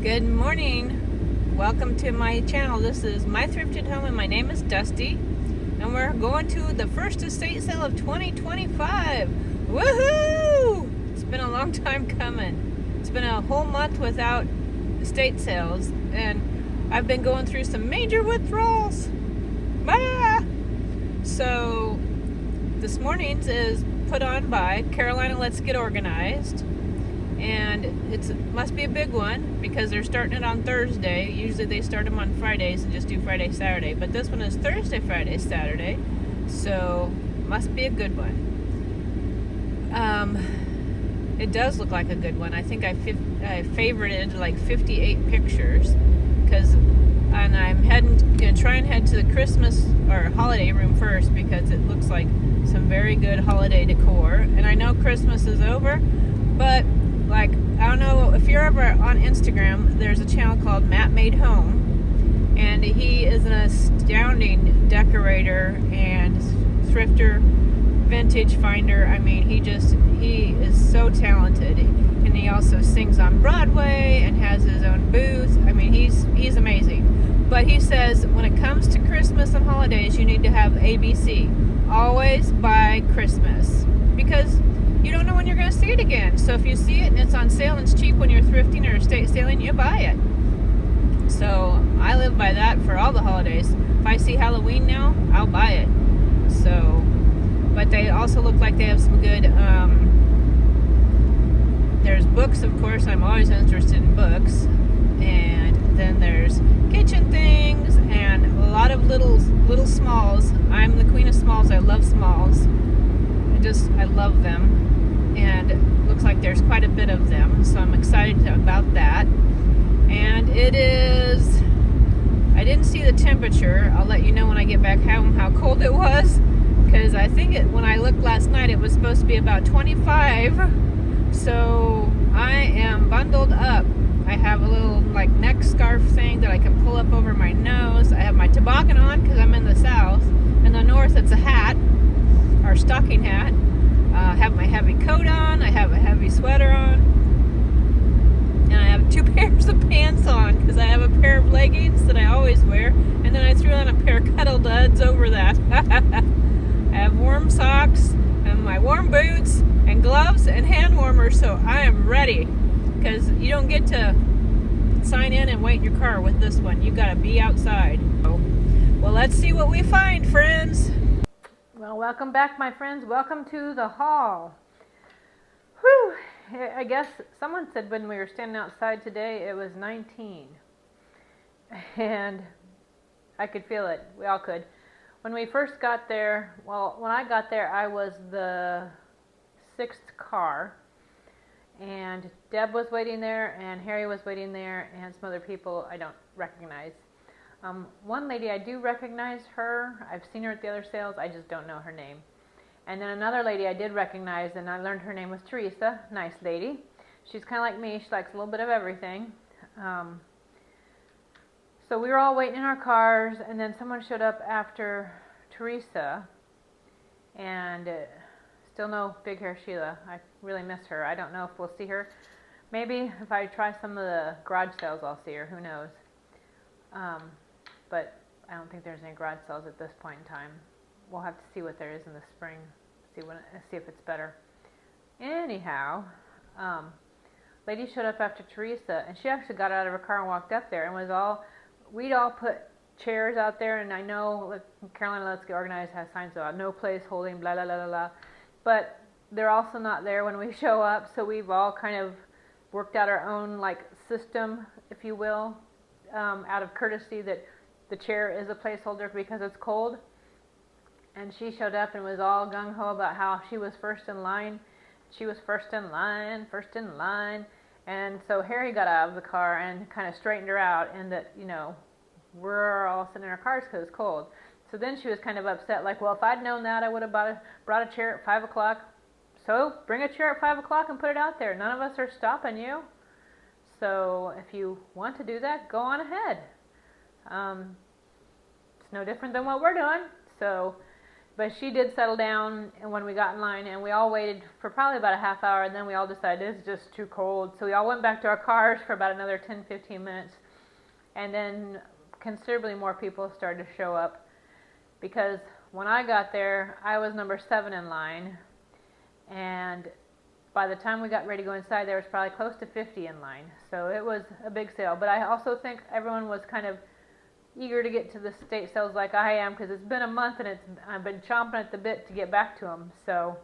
Good morning. Welcome to my channel. This is My Thrifted Home and my name is Dusti. And we're going to the first estate sale of 2025. Woohoo! It's been a long time coming. It's been a whole month without estate sales and I've been going through some major withdrawals. So this morning's is put on by Carolina Let's Get Organized. And it must be a big one because they're starting it on Thursday. Usually they start them on Fridays and just do Friday, Saturday. But this one is Thursday, Friday, Saturday. So must be a good one. It does look like a good one. I think I favorited like 58 pictures and I'm gonna try and head to the Christmas or holiday room first because it looks like some very good holiday decor. And I know Christmas is over, but like, I don't know if you're ever on Instagram, there's a channel called Matt Made Home, and he is an astounding decorator and thrifter, vintage finder. I mean, he is so talented, and he also sings on Broadway and has his own booth. I mean, he's amazing. But he says when it comes to Christmas and holidays, you need to have ABC. Always buy Christmas, because you don't know when you're going to see it again. So if you see it and it's on sale and it's cheap when you're thrifting or estate sailing, you buy it. So I live by that for all the holidays. If I see Halloween now, I'll buy it. So, but they also look like they have some good, there's books, of course. I'm always interested in books. And then there's kitchen things and a lot of little smalls. I'm the queen of smalls. I love smalls. I love them. And it looks like there's quite a bit of them, so I'm excited about that. And it is, I didn't see the temperature. I'll let you know when I get back home how cold it was, because I think when I looked last night it was supposed to be about 25. So I am bundled up. I have a little like neck scarf thing that I can pull up over my nose. I have my toboggan on because I'm in the south. In the north it's a hat, or stocking hat. I have my heavy coat on, I have a heavy sweater on, and I have 2 pairs of pants on because I have a pair of leggings that I always wear, and then I threw on a pair of cuddle duds over that. I have warm socks and my warm boots and gloves and hand warmers, so I am ready, because you don't get to sign in and wait in your car with this one. You gotta be outside. Well, let's see what we find, friends. Well, welcome back, my friends. Welcome to the haul. Whew! I guess someone said when we were standing outside today, it was 19. And I could feel it. We all could. When we first got there, well, when I got there, I was the 6th car. And Deb was waiting there, and Harry was waiting there, and some other people I don't recognize. One lady, I do recognize her. I've seen her at the other sales. I just don't know her name. And then another lady I did recognize, and I learned her name was Teresa. Nice lady. She's kind of like me. She likes a little bit of everything. So we were all waiting in our cars, and then someone showed up after Teresa. And still no Big Hair Sheila. I really miss her. I don't know if we'll see her. Maybe if I try some of the garage sales, I'll see her. Who knows? But I don't think there's any garage sales at this point in time. We'll have to see what there is in the spring, see if it's better. Anyhow, lady showed up after Teresa, and she actually got out of her car and walked up there, and we'd all put chairs out there, and I know Carolina Let's Get Organized has signs about no place holding blah blah blah blah blah, but they're also not there when we show up, so we've all kind of worked out our own like system, if you will, out of courtesy that the chair is a placeholder because it's cold. And she showed up and was all gung-ho about how she was first in line. She was first in line. And so Harry got out of the car and kind of straightened her out, and that, you know, we're all sitting in our cars because it's cold. So then she was kind of upset, like, well, if I'd known that, I would have brought a chair at 5 o'clock. So bring a chair at 5 o'clock and put it out there. None of us are stopping you. So if you want to do that, go on ahead. It's no different than what we're doing. So But she did settle down, and when we got in line, and we all waited for probably about a half hour, and then we all decided it's just too cold. So we all went back to our cars for about another 10-15 minutes, and then considerably more people started to show up, because when I got there, I was number 7 in line, and by the time we got ready to go inside, there was probably close to 50 in line. So it was a big sale. But I also think everyone was kind of eager to get to the state sales like I am, because it's been a month and I've been chomping at the bit to get back to them. So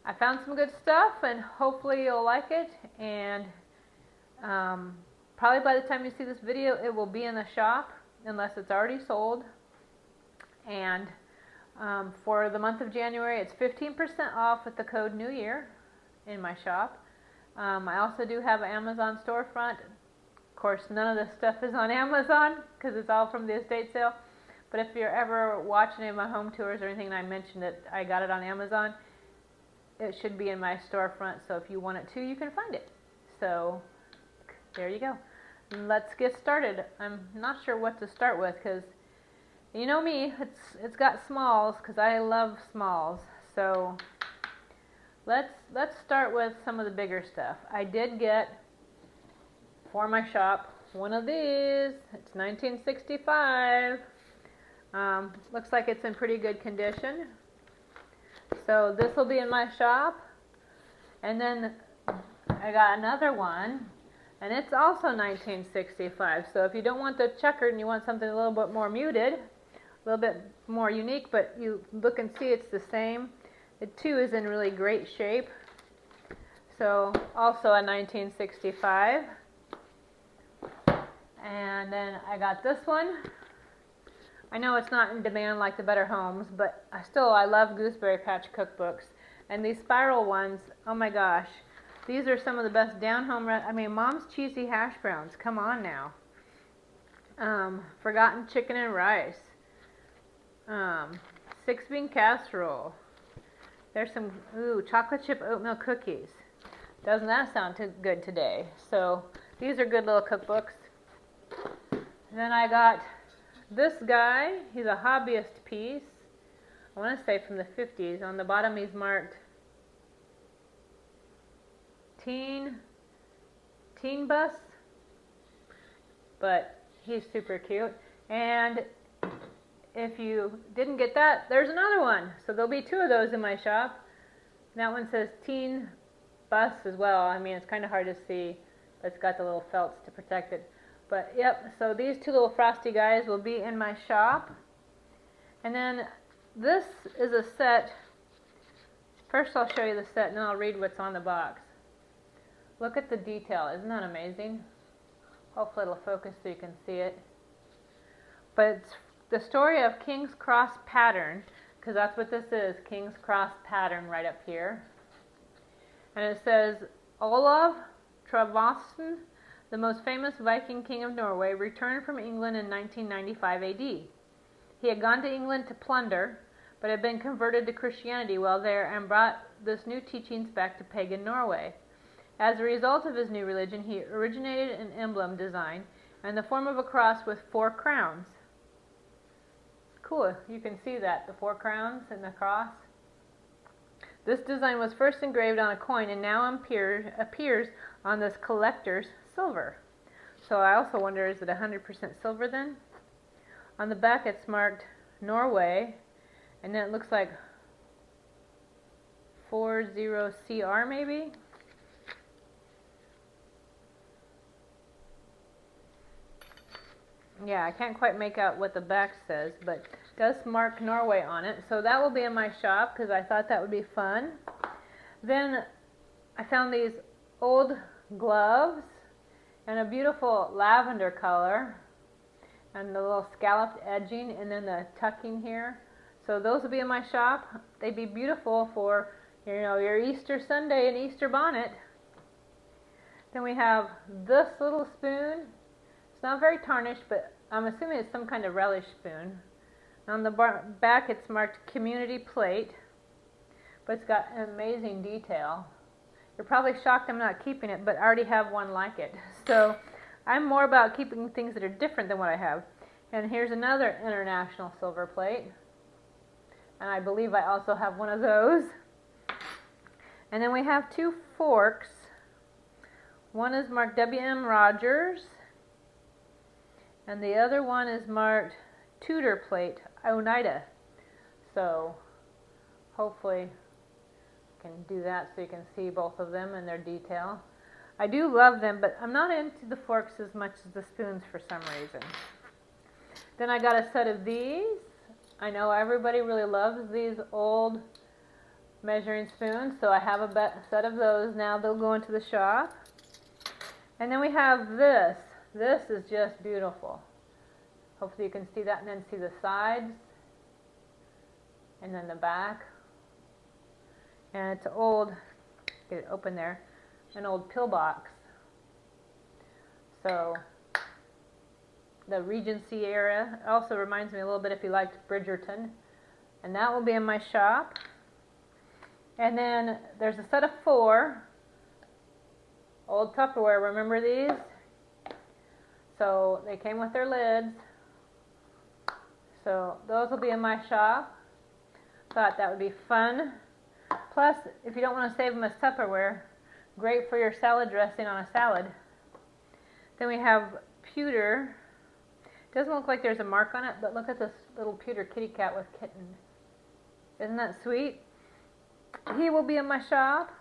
I found some good stuff, and hopefully you'll like it. And probably by the time you see this video, it will be in the shop unless it's already sold. And for the month of January, it's 15% off with the code New Year in my shop. I also do have an Amazon storefront. Of course, none of this stuff is on Amazon because it's all from the estate sale. But if you're ever watching any of my home tours or anything and I mentioned that I got it on Amazon, it should be in my storefront. So if you want it too, you can find it. So there you go. Let's get started. I'm not sure what to start with because you know me, it's got smalls because I love smalls. So let's start with some of the bigger stuff. I did get for my shop one of these. It's 1965. Looks like it's in pretty good condition. So this will be in my shop. And then I got another one, and it's also 1965. So if you don't want the checkered and you want something a little bit more muted, a little bit more unique, but you look and see it's the same. It too is in really great shape. So also a 1965. And then I got this one. I know it's not in demand like the Better Homes, but I love Gooseberry Patch cookbooks. And these spiral ones, oh my gosh, these are some of the best down-home, Mom's Cheesy Hash Browns, come on now. Forgotten Chicken and Rice. 6-bean casserole. There's some, chocolate chip oatmeal cookies. Doesn't that sound too good today? So these are good little cookbooks. Then I got this guy. He's a hobbyist piece. I want to say from the 50s. On the bottom he's marked teen bus. But he's super cute. And if you didn't get that, there's another one. So there'll be 2 of those in my shop. That one says teen bus as well. It's kind of hard to see, but it's got the little felts to protect it. But yep, so these 2 little frosty guys will be in my shop. And then this is a set. First I'll show you the set and then I'll read what's on the box. Look at the detail. Isn't that amazing? Hopefully it'll focus so you can see it. But it's the story of King's Cross pattern, because that's what this is, King's Cross pattern right up here. And it says, Olav Tryggvason, the most famous Viking king of Norway, returned from England in 1995 AD. He had gone to England to plunder, but had been converted to Christianity while there and brought this new teachings back to pagan Norway. As a result of his new religion, he originated an emblem design in the form of a cross with 4 crowns. Cool, you can see that, the 4 crowns and the cross. This design was first engraved on a coin and now appears on this collector's silver. So I also wonder, is it 100% silver then? On the back it's marked Norway, and then it looks like 40CR maybe? Yeah, I can't quite make out what the back says, but it does mark Norway on it. So that will be in my shop because I thought that would be fun. Then I found these old gloves and a beautiful lavender color and the little scalloped edging and then the tucking here. So those will be in my shop. They'd be beautiful for, your Easter Sunday and Easter bonnet. Then we have this little spoon. It's not very tarnished, but I'm assuming it's some kind of relish spoon. On the back it's marked community plate, but it's got an amazing detail. You're probably shocked I'm not keeping it, but I already have one like it. So I'm more about keeping things that are different than what I have. And here's another international silver plate. And I believe I also have one of those. And then we have 2 forks. One is marked W.M. Rogers, and the other one is marked Tudor Plate, Oneida. So hopefully I can do that so you can see both of them in their detail. I do love them, but I'm not into the forks as much as the spoons for some reason. Then I got a set of these. I know everybody really loves these old measuring spoons, so I have a set of those now. They'll go into the shop. And then we have this. This is just beautiful. Hopefully you can see that, and then see the sides and then the back. And it's old, get it open there, an old pillbox. So the Regency era. It also reminds me a little bit if you liked Bridgerton. And that will be in my shop. And then there's a set of 4 old Tupperware. Remember these? So they came with their lids. So those will be in my shop. Thought that would be fun. Plus, if you don't want to save them as Tupperware, great for your salad dressing on a salad. Then we have pewter. Doesn't look like there's a mark on it, but look at this little pewter kitty cat with kitten. Isn't that sweet? He will be in my shop.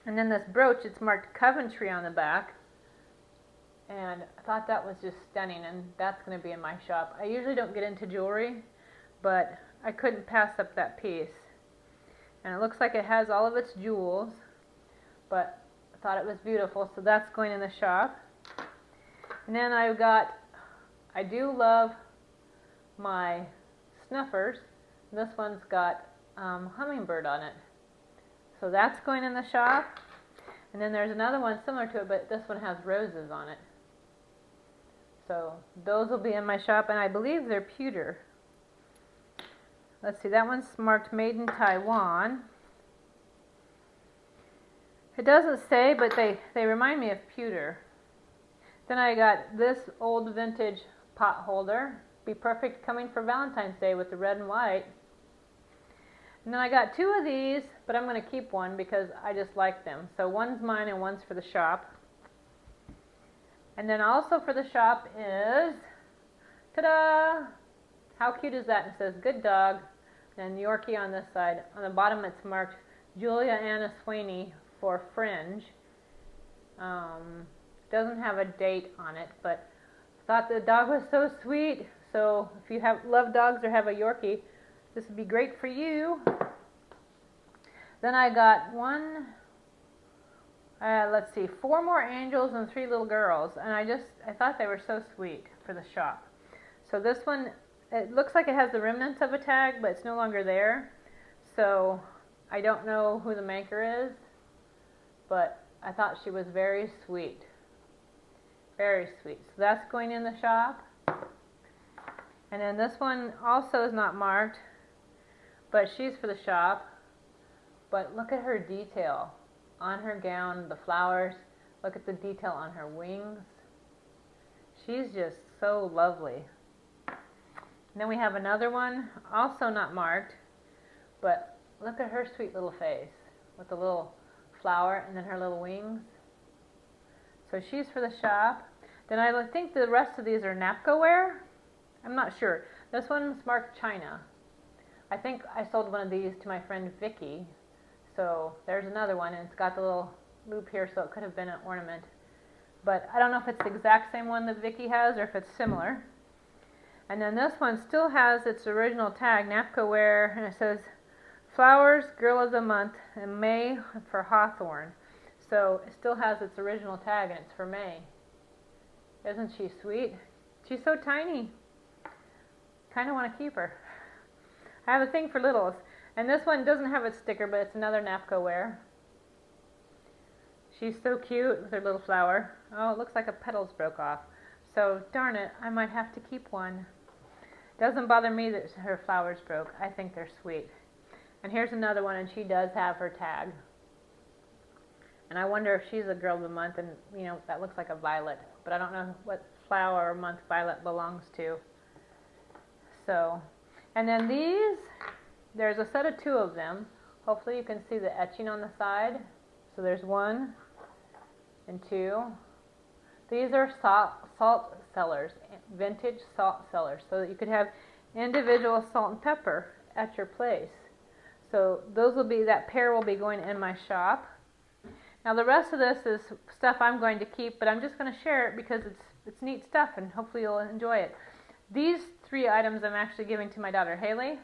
And then this brooch, it's marked Coventry on the back. And I thought that was just stunning, and that's going to be in my shop. I usually don't get into jewelry, but I couldn't pass up that piece. And it looks like it has all of its jewels, but I thought it was beautiful, so that's going in the shop. And then I do love my snuffers. This one's got hummingbird on it. So that's going in the shop. And then there's another one similar to it, but this one has roses on it. So those will be in my shop, and I believe they're pewter. Let's see, that one's marked Made in Taiwan. It doesn't say, but they remind me of pewter. Then I got this old vintage pot holder. Be perfect coming for Valentine's Day with the red and white. And then I got 2 of these, but I'm going to keep one because I just like them. So one's mine and one's for the shop. And then also for the shop is, ta-da! How cute is that? It says good dog, and Yorkie on this side. On the bottom it's marked Julia Anna Sweeney for fringe. Doesn't have a date on it, but I thought the dog was so sweet. So if you love dogs or have a Yorkie, this would be great for you. Then I got let's see, 4 more angels and 3 little girls, and I thought they were so sweet for the shop. So this one, it looks like it has the remnants of a tag, but it's no longer there. So I don't know who the maker is, but I thought she was very sweet. Very sweet. So that's going in the shop. And then this one also is not marked, but she's for the shop. But look at her detail on her gown, the flowers. Look at the detail on her wings. She's just so lovely. And then we have another one, also not marked, but look at her sweet little face with the little flower and then her little wings. So she's for the shop. Then I think the rest of these are Napcoware. I'm not sure. This one's marked China. I think I sold one of these to my friend Vicky. So there's another one, and it's got the little loop here, so it could have been an ornament. But I don't know if it's the exact same one that Vicky has or if it's similar. And then this one still has its original tag, Napcoware, and it says Flowers, Girl of the Month, and May for Hawthorne. So it still has its original tag, and it's for May. Isn't she sweet? She's so tiny. Kind of want to keep her. I have a thing for littles. And this one doesn't have its sticker, but it's another Napcoware. She's so cute with her little flower. Oh, it looks like a petals broke off. So, darn it, I might have to keep one. Doesn't bother me that her flowers broke. I think they're sweet. And here's another one, and she does have her tag. And I wonder if she's a Girl of the Month, and, you know, that looks like a violet. But I don't know what flower or month violet belongs to. So, and then these, there's a set of 2 of them. Hopefully you can see the etching on the side. So there's 1 and 2. These are salt cellars, vintage salt cellars, so that you could have individual salt and pepper at your place. So that pair will be going in my shop. Now the rest of this is stuff I'm going to keep, but I'm just going to share it because it's neat stuff and hopefully you'll enjoy it. These 3 items I'm actually giving to my daughter Haley.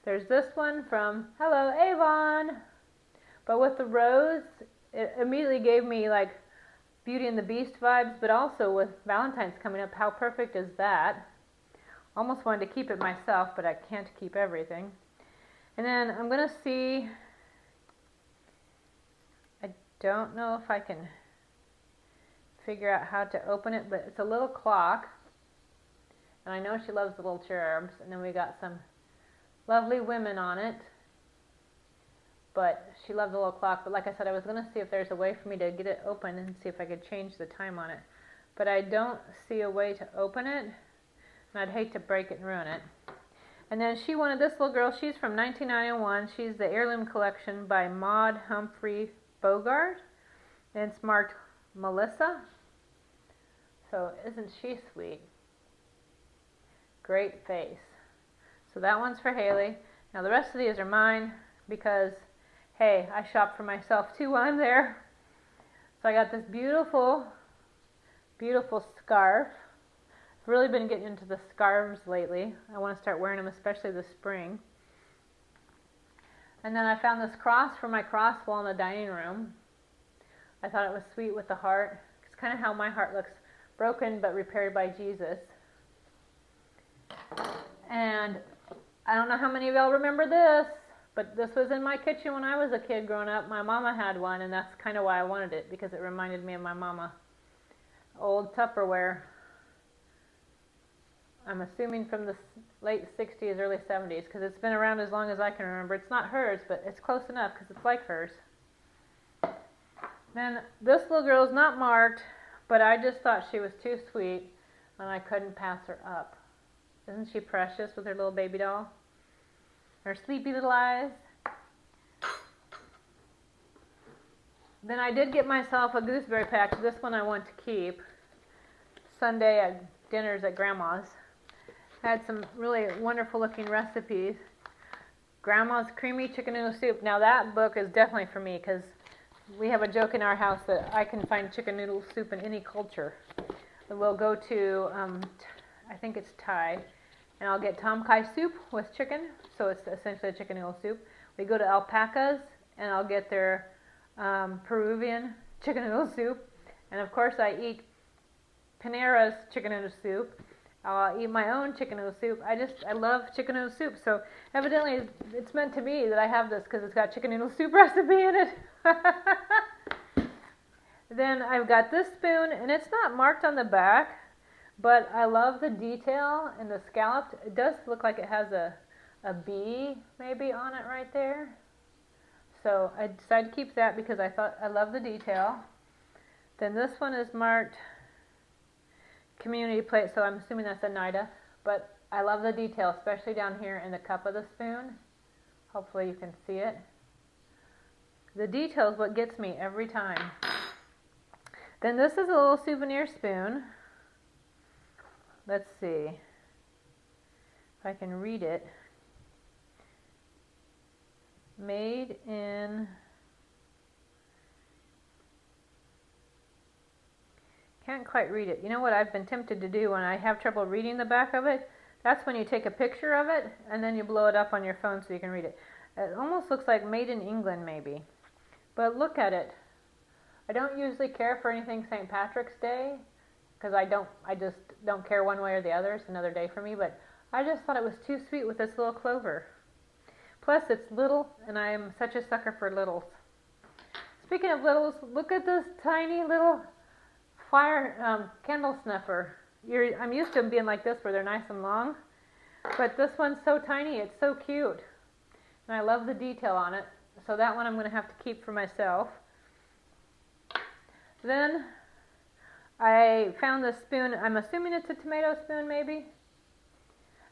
There's this one from Hello Avon, but with the rose, it immediately gave me like Beauty and the Beast vibes, but also with Valentine's coming up, how perfect is that? Almost wanted to keep it myself, but I can't keep everything. And then I'm going to see, I don't know if I can figure out how to open it, but it's a little clock. And I know she loves the little cherubs. And then we got some lovely women on it. But she loved the little clock. But like I said, I was going to see if there's a way for me to get it open and see if I could change the time on it. But I don't see a way to open it. And I'd hate to break it and ruin it. And then she wanted this little girl. She's from 1991. She's the Heirloom Collection by Maud Humphrey Bogart. And it's marked Melissa. So isn't she sweet? Great face. So that one's for Haley. Now the rest of these are mine because, hey, I shop for myself too while I'm there. So I got this beautiful, beautiful scarf. I've really been getting into the scarves lately. I want to start wearing them, especially this spring. And then I found this cross for my cross wall in the dining room. I thought it was sweet with the heart. It's kind of how my heart looks, broken but repaired by Jesus. And I don't know how many of y'all remember this, but this was in my kitchen when I was a kid growing up. My mama had one, and that's kind of why I wanted it, because it reminded me of my mama. Old Tupperware. I'm assuming from the late 60s, early 70s, because it's been around as long as I can remember. It's not hers, but it's close enough because it's like hers. Then this little girl's not marked, but I just thought she was too sweet, and I couldn't pass her up. Isn't she precious with her little baby doll? Her sleepy little eyes. Then I did get myself a gooseberry patch. This one I want to keep. Sunday at dinners at Grandma's. Had some really wonderful looking recipes. Grandma's Creamy Chicken Noodle Soup. Now that book is definitely for me because we have a joke in our house that I can find chicken noodle soup in any culture. We'll go to, I think it's Thai, and I'll get tom kha soup with chicken, so it's essentially a chicken noodle soup. We go to Alpacas, and I'll get their Peruvian chicken noodle soup. And of course I eat Panera's chicken noodle soup. I'll eat my own chicken noodle soup. I love chicken noodle soup. So evidently it's meant to be that I have this because it's got chicken noodle soup recipe in it. Then I've got this spoon, and it's not marked on the back, but I love the detail and the scalloped. It does look like it has a bee maybe on it right there. So I decided to keep that because I love the detail. Then this one is marked community plate, so I'm assuming that's a NIDA, but I love the detail, especially down here in the cup of the spoon. Hopefully you can see it. The detail is what gets me every time. Then this is a little souvenir spoon. Let's see if I can read it. Made in, can't quite read it. You know what I've been tempted to do when I have trouble reading the back of it? That's when you take a picture of it and then you blow it up on your phone so you can read it. It almost looks like made in England maybe. But look at it. I don't usually care for anything St. Patrick's Day because I just don't care one way or the other. It's another day for me, but I just thought it was too sweet with this little clover. Plus it's little, and I am such a sucker for littles. Speaking of littles, look at this tiny little fire candle snuffer. I'm used to them being like this where they're nice and long, but this one's so tiny, it's so cute. And I love the detail on it, so that one I'm going to have to keep for myself. Then I found this spoon. I'm assuming it's a tomato spoon maybe.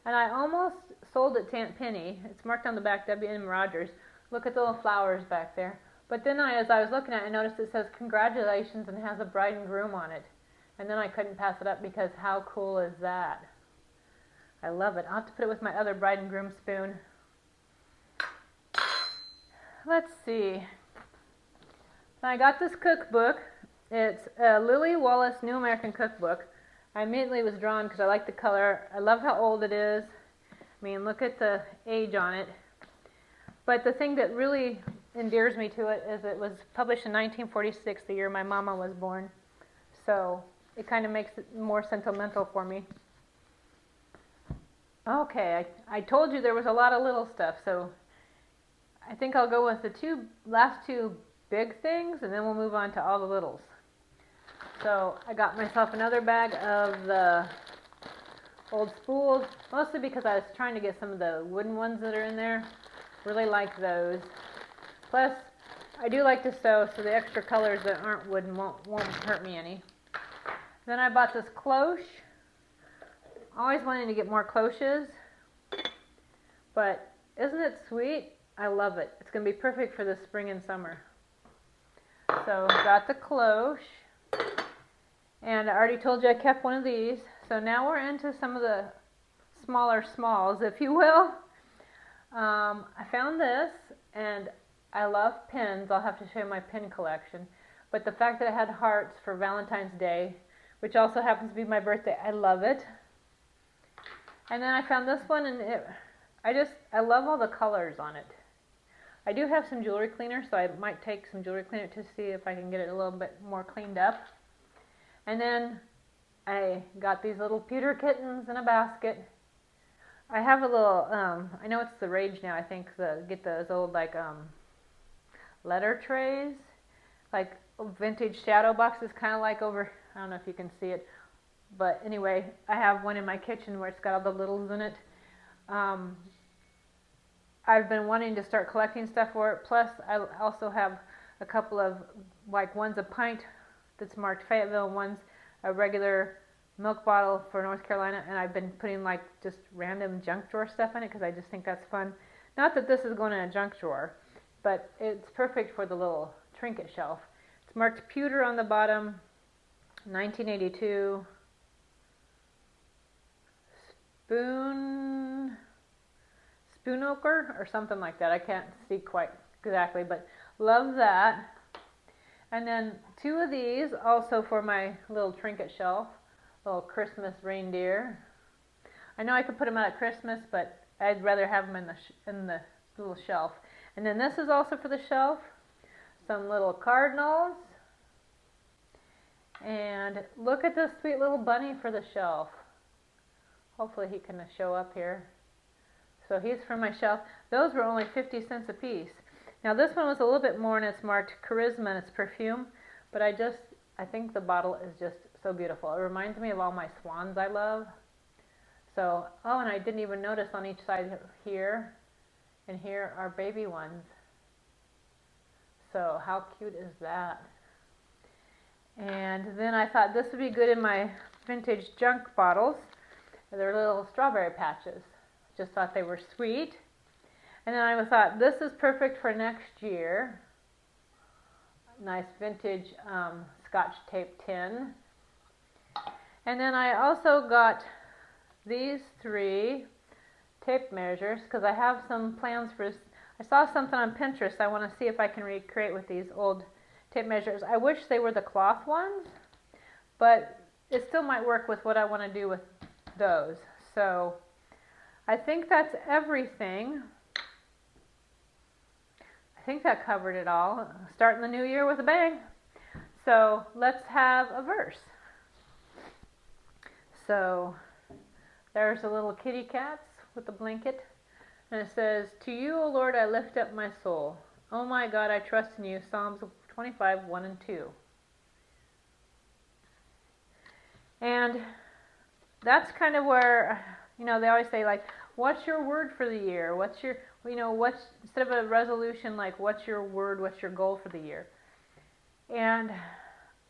And I almost sold it to Aunt Penny. It's marked on the back, W.M. Rogers. Look at the little flowers back there. But then as I was looking at it, I noticed it says congratulations and has a bride and groom on it. And then I couldn't pass it up because how cool is that? I love it. I'll have to put it with my other bride and groom spoon. Let's see. I got this cookbook. It's a Lily Wallace New American Cookbook. I immediately was drawn because I like the color. I love how old it is. I mean, look at the age on it. But the thing that really endears me to it is it was published in 1946, the year my mama was born. So it kind of makes it more sentimental for me. Okay, I told you there was a lot of little stuff, so I think I'll go with the last two big things, and then we'll move on to all the littles. So I got myself another bag of the old spools, mostly because I was trying to get some of the wooden ones that are in there. Really like those. Plus, I do like to sew, so the extra colors that aren't wooden won't hurt me any. Then I bought this cloche. Always wanting to get more cloches, but isn't it sweet? I love it. It's going to be perfect for the spring and summer. So got the cloche, and I already told you I kept one of these. So now we're into some of the smaller smalls, if you will. I found this, and I love pins. I'll have to show you my pin collection. But the fact that it had hearts for Valentine's Day, which also happens to be my birthday, I love it. And then I found this one, and I love all the colors on it. I do have some jewelry cleaner, so I might take some jewelry cleaner to see if I can get it a little bit more cleaned up. And then I got these little pewter kittens in a basket. I have a little, I know it's the rage now, I think, get those old, letter trays, like vintage shadow boxes, kind of like over, I don't know if you can see it. But anyway, I have one in my kitchen where it's got all the littles in it. I've been wanting to start collecting stuff for it. Plus, I also have a couple of, one's a pint that's marked Fayetteville, one's a regular milk bottle for North Carolina, and I've been putting just random junk drawer stuff in it because I just think that's fun. Not that this is going in a junk drawer, but it's perfect for the little trinket shelf. It's marked pewter on the bottom, 1982. Spoon ochre or something like that. I can't see quite exactly, but love that. And then two of these also for my little trinket shelf, little Christmas reindeer. I know I could put them out at Christmas, but I'd rather have them in the little shelf. And then this is also for the shelf. Some little cardinals. And look at this sweet little bunny for the shelf. Hopefully he can show up here. So he's for my shelf. Those were only 50 cents a piece. Now this one was a little bit more, and it's marked Charisma, and it's perfume. But I think the bottle is just so beautiful. It reminds me of all my swans I love. So, oh, and I didn't even notice on each side here and here are baby ones. So how cute is that? And then I thought this would be good in my vintage junk bottles. They're little strawberry patches. Just thought they were sweet. And then I thought this is perfect for next year. Nice vintage Scotch tape tin. And then I also got these 3 tape measures because I have some plans for this. I saw something on Pinterest I want to see if I can recreate with these old tape measures. I wish they were the cloth ones, but it still might work with what I want to do with those. So I think that's everything. I think that covered it all. Starting the new year with a bang. So let's have a verse. So there's a little kitty cat with a blanket. And it says, "To you, O Lord, I lift up my soul. Oh my God, I trust in you." Psalms 25, 1 and 2. And that's kind of where, they always say, what's your word for the year? What's your, instead of a resolution, what's your word, what's your goal for the year? And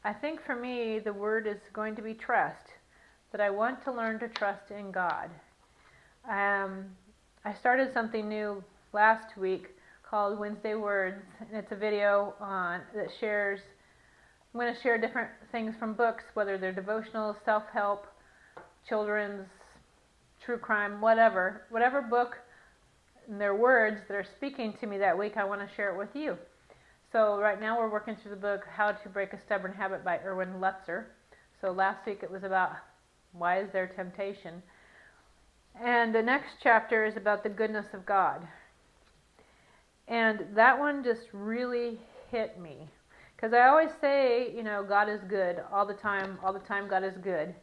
I think for me, the word is going to be trust. That I want to learn to trust in God. I started something new last week called Wednesday Words, and it's a video that shares. I'm going to share different things from books, whether they're devotional, self-help, children's, true crime, whatever book and their words that are speaking to me that week. I want to share it with you. So right now we're working through the book How to Break a Stubborn Habit by Erwin Lutzer. So last week it was about why is there temptation, and the next chapter is about the goodness of God. And that one just really hit me. Because I always say, God is good all the time God is good.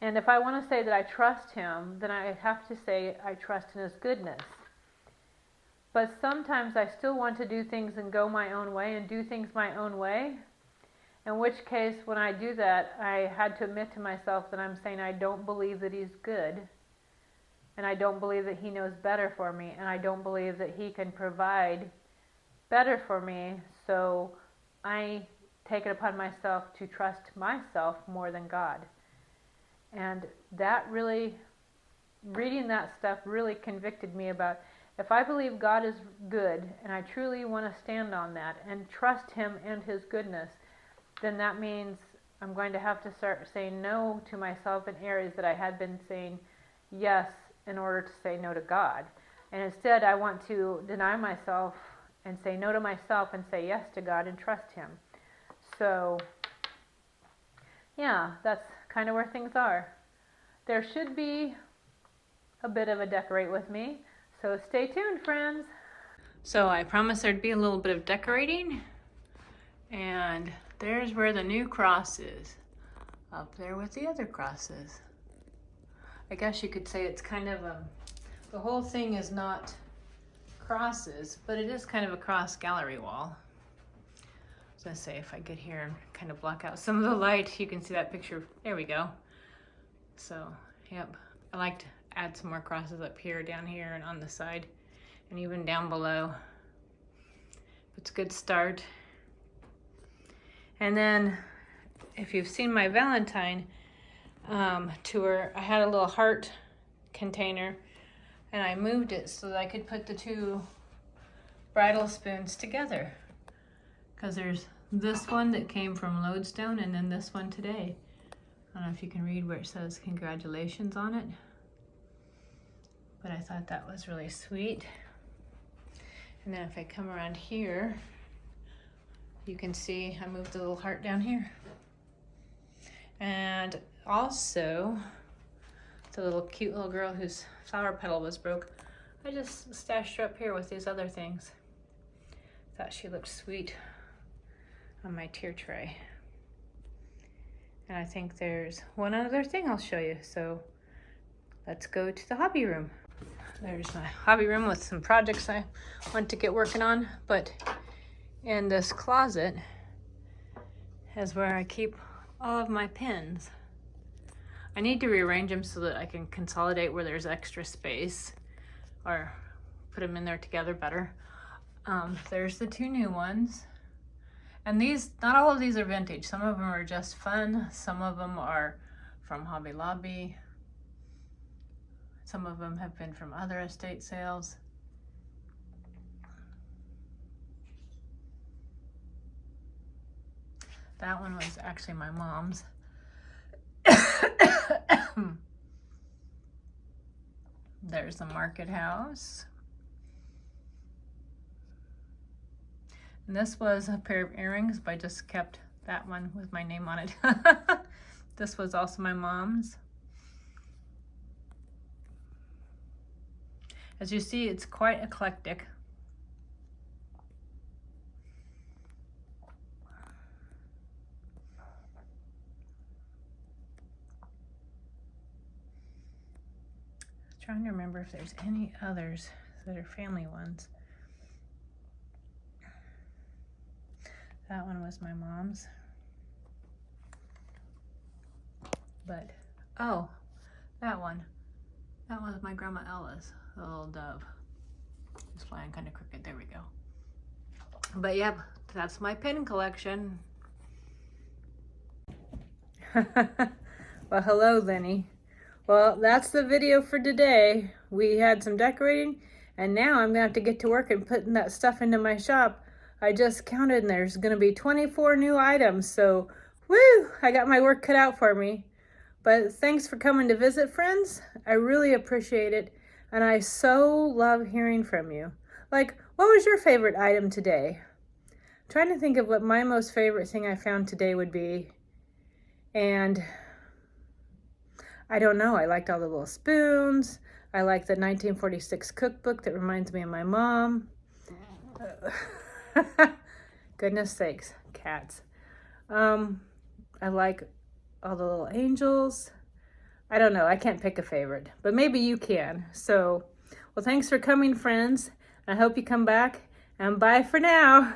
And if I want to say that I trust Him, then I have to say I trust in His goodness. But sometimes I still want to do things and go my own way and do things my own way. In which case, when I do that, I had to admit to myself that I'm saying I don't believe that He's good. And I don't believe that He knows better for me. And I don't believe that He can provide better for me, so I take it upon myself to trust myself more than God. And that really, reading that stuff really convicted me about, if I believe God is good and I truly want to stand on that and trust Him and His goodness, then that means I'm going to have to start saying no to myself in areas that I had been saying yes in order to say no to God. And instead I want to deny myself and say no to myself and say yes to God and trust Him. So, yeah, that's kind of where things are. There should be a bit of a decorate with me, so stay tuned, friends. So I promised there'd be a little bit of decorating, and there's where the new cross is, up there with the other crosses. I guess you could say it's kind of the whole thing is not crosses, but it is kind of a cross gallery wall. I was gonna say, if I get here and kind of block out some of the light, you can see that picture. There we go. So, yep. I like to add some more crosses up here, down here, and on the side, and even down below. It's a good start. And then, if you've seen my Valentine tour, I had a little heart container, and I moved it so that I could put the two bridal spoons together. Because there's this one that came from Lodestone, and then this one today. I don't know if you can read where it says congratulations on it. But I thought that was really sweet. And then if I come around here, you can see I moved the little heart down here. And also, the little cute little girl whose flower petal was broke, I just stashed her up here with these other things. Thought she looked sweet on my tier tray. And I think there's one other thing I'll show you. So let's go to the hobby room. There's my hobby room with some projects I want to get working on. But in this closet is where I keep all of my pins. I need to rearrange them so that I can consolidate where there's extra space, or put them in there together better. There's the two new ones. And these, not all of these are vintage. Some of them are just fun. Some of them are from Hobby Lobby. Some of them have been from other estate sales. That one was actually my mom's. There's the Market House. And this was a pair of earrings, but I just kept that one with my name on it. This was also my mom's. As you see, it's quite eclectic. Trying to remember if there's any others that are family ones. That one was my mom's. But, oh, that one. That was my grandma Ella's, the little dove. It's flying kind of crooked. There we go. But yep, that's my pin collection. Well, hello, Lenny. Well, that's the video for today. We had some decorating, and now I'm going to have to get to work and putting that stuff into my shop. I just counted, and there's going to be 24 new items, so woo! I got my work cut out for me. But thanks for coming to visit, friends. I really appreciate it, and I so love hearing from you. Like, what was your favorite item today? I'm trying to think of what my most favorite thing I found today would be, and I don't know. I liked all the little spoons. I like the 1946 cookbook that reminds me of my mom. Goodness sakes, cats. I like all the little angels. I don't know. I can't pick a favorite, but maybe you can. So, well, thanks for coming, friends. I hope you come back, and bye for now.